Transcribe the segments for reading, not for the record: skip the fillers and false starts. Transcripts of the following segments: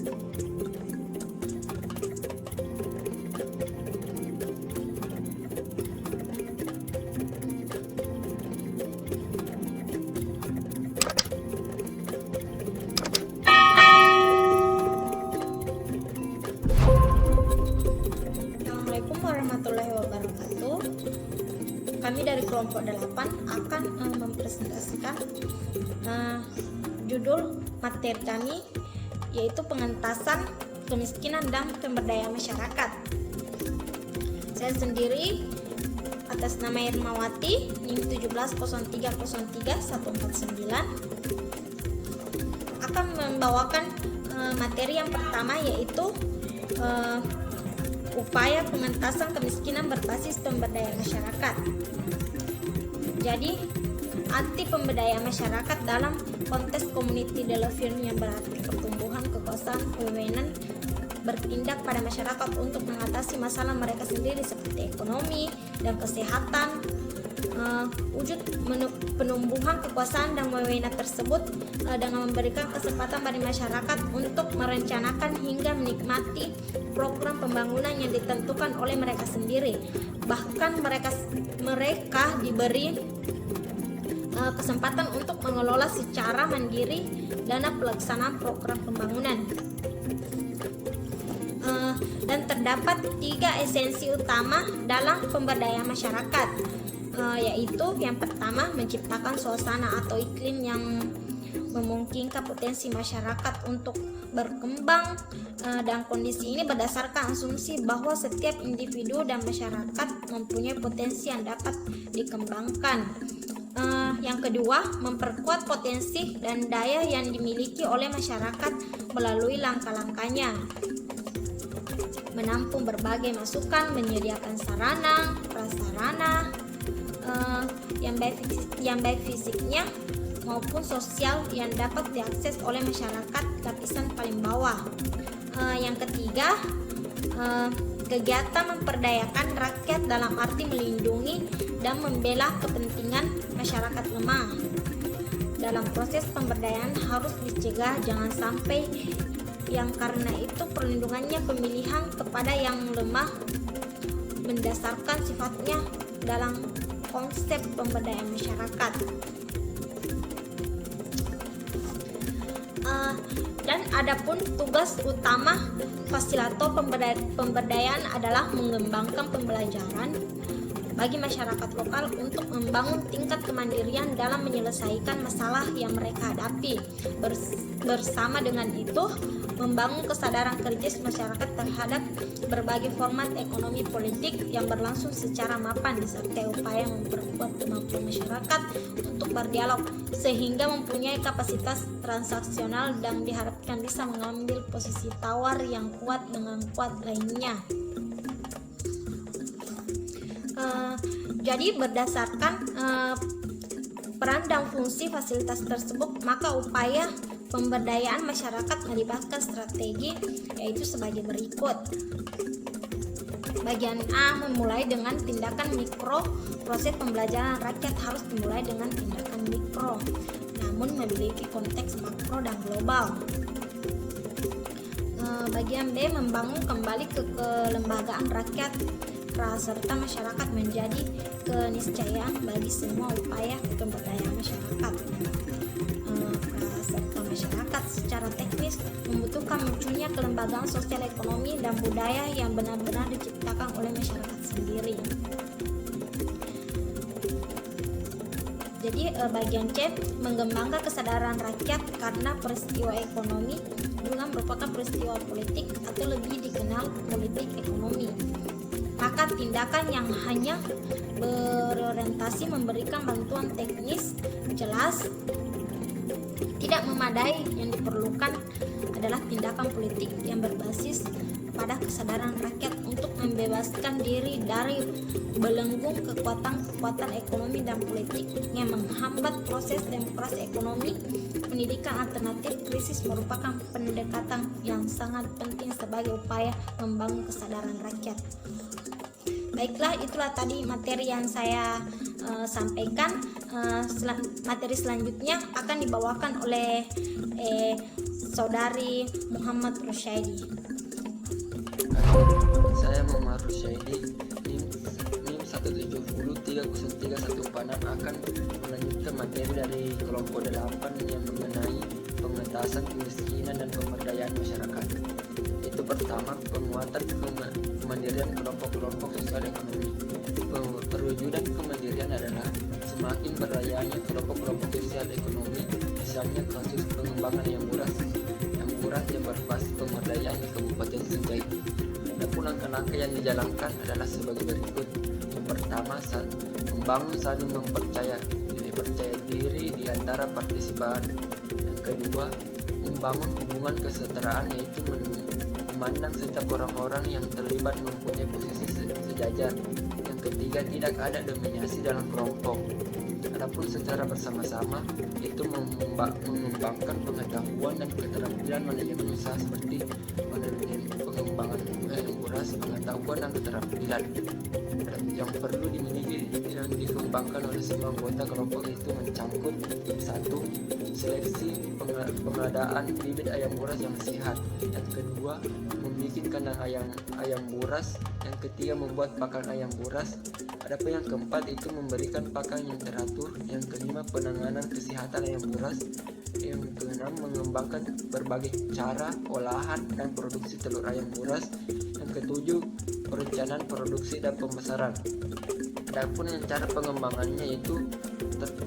Assalamualaikum warahmatullahi wabarakatuh. Kami dari kelompok 8 akan mempresentasikan judul materi kami, yaitu pengentasan kemiskinan dan pemberdayaan masyarakat. Saya sendiri atas nama Irmawati, NIM 170303149, akan membawakan materi yang pertama, yaitu upaya pengentasan kemiskinan berbasis pemberdayaan masyarakat. Jadi, arti pemberdayaan masyarakat dalam konteks community development yang berarti pertumbuhan kekuasaan kewenangan bertindak pada masyarakat untuk mengatasi masalah mereka sendiri seperti ekonomi dan kesehatan. Wujud penumbuhan kekuasaan dan wewenang tersebut dengan memberikan kesempatan bagi masyarakat untuk merencanakan hingga menikmati program pembangunan yang ditentukan oleh mereka sendiri. Bahkan mereka diberi kesempatan untuk mengelola secara mandiri dana pelaksanaan program pembangunan. Dan terdapat 3 esensi utama dalam pemberdayaan masyarakat, yaitu yang pertama, menciptakan suasana atau iklim yang memungkinkan potensi masyarakat untuk berkembang, dan kondisi ini berdasarkan asumsi bahwa setiap individu dan masyarakat mempunyai potensi yang dapat dikembangkan. Yang kedua, memperkuat potensi dan daya yang dimiliki oleh masyarakat melalui langkah-langkahnya, menampung berbagai masukan, menyediakan sarana, prasarana yang baik fisiknya maupun sosial yang dapat diakses oleh masyarakat lapisan paling bawah. Yang ketiga, kegiatan memperdayakan rakyat dalam arti melindungi dan membela kepentingan masyarakat lemah. Dalam proses pemberdayaan harus dicegah jangan sampai yang karena itu perlindungannya pemilihan kepada yang lemah mendasarkan sifatnya dalam konsep pemberdayaan masyarakat. Dan adapun tugas utama fasilitator pemberdayaan adalah mengembangkan pembelajaran bagi masyarakat lokal untuk membangun tingkat kemandirian dalam menyelesaikan masalah yang mereka hadapi. Bersama dengan itu, membangun kesadaran kritis masyarakat terhadap berbagai format ekonomi politik yang berlangsung secara mapan, disertai upaya memperkuat kemampuan masyarakat untuk berdialog sehingga mempunyai kapasitas transaksional dan diharapkan bisa mengambil posisi tawar yang kuat dengan kuat lainnya. Jadi berdasarkan peran dan fungsi fasilitas tersebut, maka upaya pemberdayaan masyarakat melibatkan strategi, yaitu sebagai berikut. Bagian A, memulai dengan tindakan mikro. Proses pembelajaran rakyat harus dimulai dengan tindakan mikro, namun memiliki konteks makro dan global. Bagian B, membangun kembali kelembagaan rakyat serta masyarakat menjadi keniscayaan bagi semua upaya pemberdayaan masyarakat. Serta masyarakat secara teknis membutuhkan munculnya kelembagaan sosial, ekonomi, dan budaya yang benar-benar diciptakan oleh masyarakat sendiri. Jadi bagian C, mengembangkan kesadaran rakyat karena peristiwa ekonomi juga merupakan peristiwa politik atau lebih dikenal politik ekonomi. Maka tindakan yang hanya berorientasi memberikan bantuan teknis jelas tidak memadai. Yang diperlukan adalah tindakan politik yang berbasis pada kesadaran rakyat untuk membebaskan diri dari belenggu kekuatan ekonomi dan politik yang menghambat proses demokrasi ekonomi. Pendidikan alternatif krisis merupakan pendekatan yang sangat penting sebagai upaya membangun kesadaran rakyat. Baiklah, itulah tadi materi yang saya sampaikan. Materi selanjutnya akan dibawakan oleh Saudari Muhammad Rusyaidi. Saya Muhammad Rusyaidi, NIM 1703031 Padang akan melanjutkan materi dari kelompok 8 yang mengenai pengentasan kemiskinan dan pemberdayaan masyarakat. Itu pertama, penguatan kemandirian kelompok-kelompok sosial ekonomi. Perwujudan kemandirian adalah semakin berdayanya kelompok-kelompok sosial ekonomi, misalnya kasus pengembangan yang murah yang berbasis pemberdayaan di Kabupaten Sinjai. Adapun langkah-langkah yang dijalankan adalah sebagai berikut. Yang pertama, membangun saling percaya diri di antara partisipan. Yang kedua, membangun hubungan kesetaraan, yaitu memandang setiap orang-orang yang terlibat mempunyai posisi sejajar. Yang ketiga, tidak ada dominasi dalam kelompok. Adapun secara bersama-sama itu mengembangkan pengetahuan dan keterampilan manajemen usaha seperti pengembangan beras, pengetahuan dan keterampilan yang perlu dimiliki dan dikembangkan oleh semua anggota kelompok itu mencangkup: 1. Seleksi pengadaan bibit ayam buras yang sehat. Yang kedua, membuat kandang ayam buras. Yang ketiga, membuat pakan ayam buras. Adapun yang keempat itu memberikan pakan yang teratur. Yang kelima, penanganan kesehatan ayam buras. Yang keenam, mengembangkan berbagai cara olahan dan produksi telur ayam buras. Yang ketujuh, perencanaan produksi dan pemasaran. Adapun yang cara pengembangannya yaitu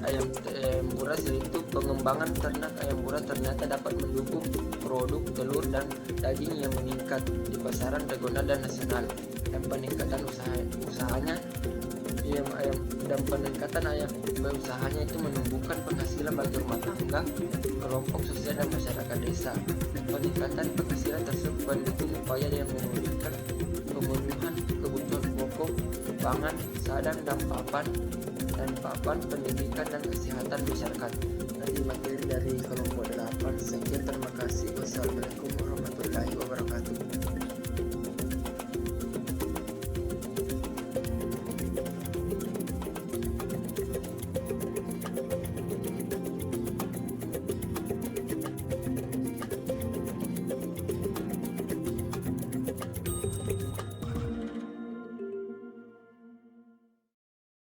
ayam buras, yaitu pengembangan ternak ayam buras ternyata dapat mendukung produk telur dan daging yang meningkat di pasaran regional dan nasional, dan peningkatan usahanya usahanya itu menumbuhkan penghasilan bagi rumah tangga, kelompok sosial dan masyarakat desa. Peningkatan penghasilan tersebut mendukung upaya yang memulihkan pemenuhan kebutuhan pokok, pangan, sadang dan papan pendidikan dan kesehatan masyarakat.